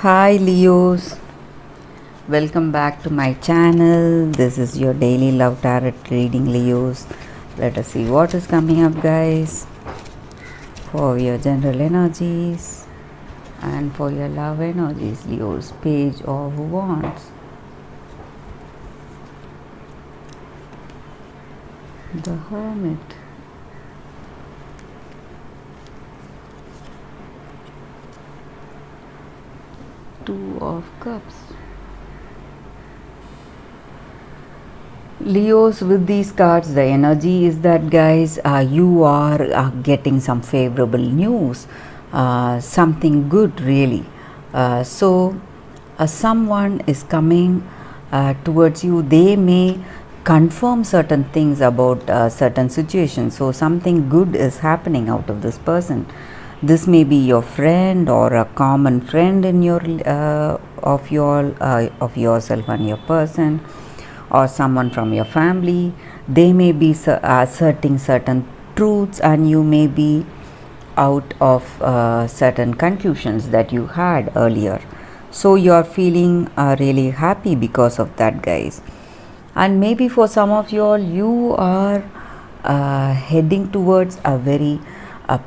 Hi Leos, welcome back to my channel. This is your daily love tarot reading, Leos. Let us see what is coming up, guys, for your general energies and for your love energies, Leos. Page of Wands, the Hermit, Two of Cups. Leos, with these cards, the energy is that, guys, you are getting some favorable news, something good, really. Someone is coming towards you. They may confirm certain things about certain situations. So something good is happening out of this person. This may be your friend or a common friend in your of yourself and your person, or someone from your family. They may be asserting certain truths, and you may be out of certain confusions that you had earlier. So you are feeling really happy because of that, guys. And maybe for some of you all, you are heading towards a very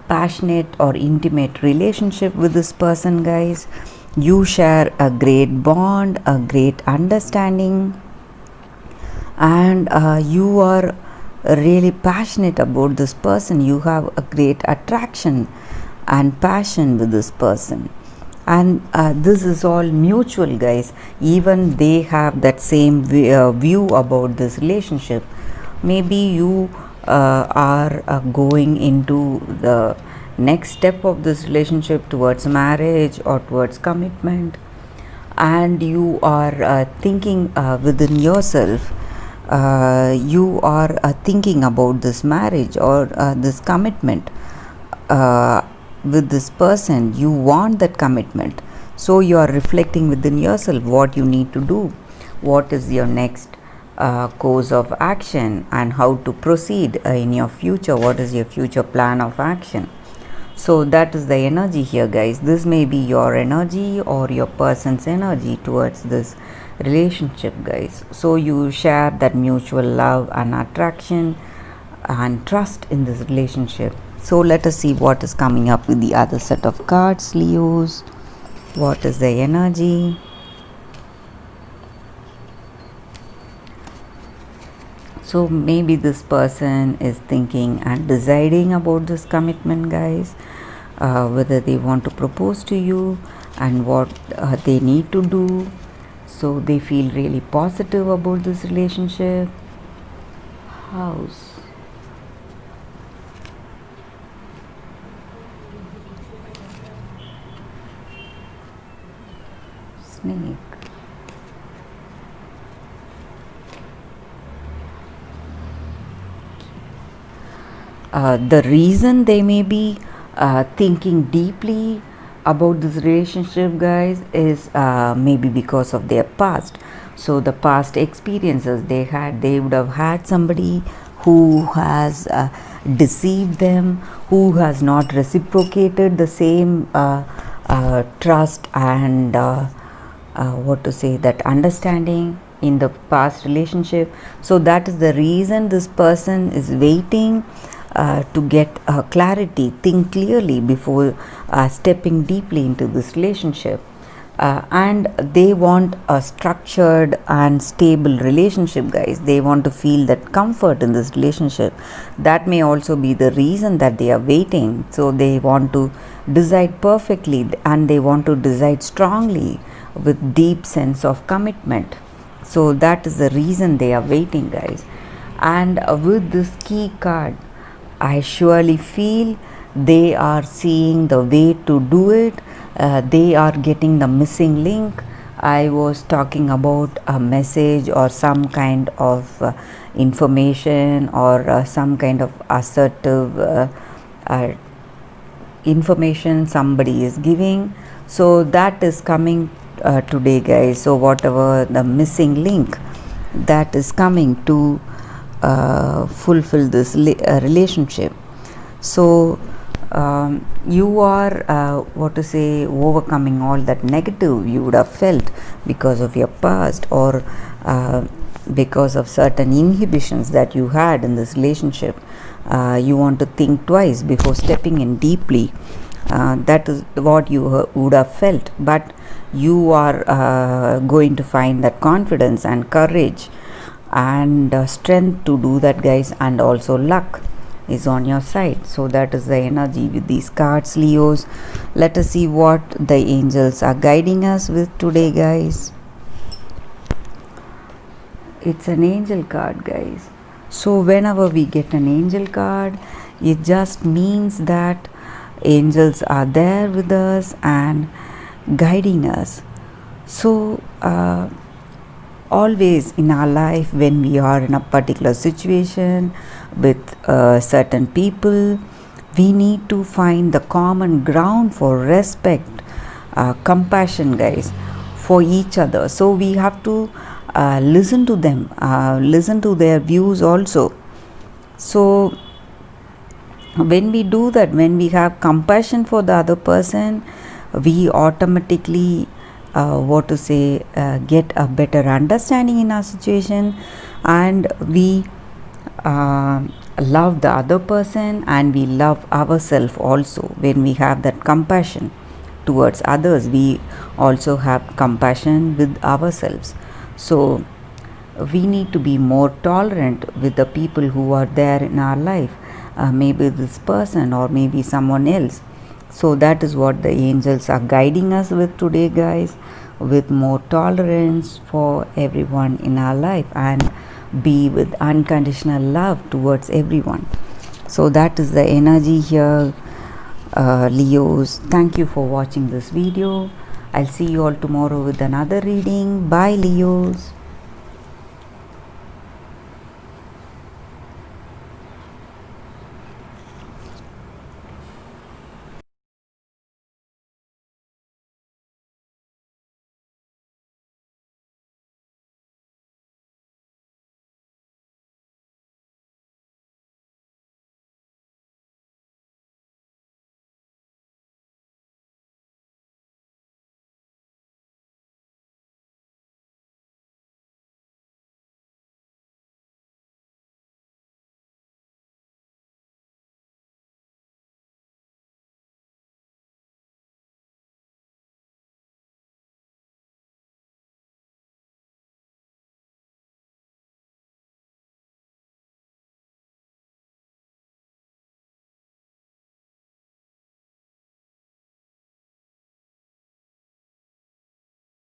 passionate or intimate relationship with this person, guys. You share a great bond, a great understanding, and you are really passionate about this person. You have a great attraction and passion with this person, and this is all mutual, guys. Even they have that same view about this relationship. Maybe you are going into the next step of this relationship towards marriage or towards commitment, and you are thinking within yourself, you are thinking about this marriage or this commitment with this person. You want that commitment, so you are reflecting within yourself what you need to do, what is your next course of action, and how to proceed in your future. What is your future plan of action? So that is the energy here, guys. This may be your energy or your person's energy towards this relationship, guys. So you share that mutual love and attraction and trust in this relationship. So let us see what is coming up with the other set of cards, Leos. What is the energy? So maybe this person is thinking and deciding about this commitment, guys, whether they want to propose to you and what they need to do. So they feel really positive about this relationship. House, Snake, the reason they may be thinking deeply about this relationship, guys, is maybe because of their past. So the past experiences they had, they would have had somebody who has deceived them, who has not reciprocated the same trust and what to say, that understanding in the past relationship. So that is the reason this person is waiting to get clarity, think clearly before stepping deeply into this relationship. And they want a structured and stable relationship, guys. They want to feel that comfort in this relationship. That may also be the reason that they are waiting. So they want to decide perfectly, and they want to decide strongly with deep sense of commitment. So that is the reason they are waiting, guys. And with this key card, I surely feel they are seeing the way to do it. They are getting the missing link. I was talking about a message or some kind of information or some kind of assertive information somebody is giving. So that is coming today, guys. So whatever the missing link that is coming to fulfill this relationship. So you are what to say, overcoming all that negative you would have felt because of your past, or because of certain inhibitions that you had in this relationship. You want to think twice before stepping in deeply. That is what you would have felt, but you are going to find that confidence and courage and strength to do that, guys, and also luck is on your side. So that is the energy with these cards, Leos. Let us see what the angels are guiding us with today, guys. It's an angel card, guys. So whenever we get an angel card, it just means that angels are there with us and guiding us. So always in our life, when we are in a particular situation with certain people, we need to find the common ground for respect, compassion, guys, for each other. So we have to listen to them, listen to their views also. So when we do that, when we have compassion for the other person, we automatically get a better understanding in our situation, and we love the other person, and we love ourselves also. When we have that compassion towards others, we also have compassion with ourselves. So we need to be more tolerant with the people who are there in our life, maybe this person or maybe someone else. So that is what the angels are guiding us with today, guys, with more tolerance for everyone in our life and be with unconditional love towards everyone. So that is the energy here, Leos. Thank you for watching this video. I'll see you all tomorrow with another reading. Bye, Leos.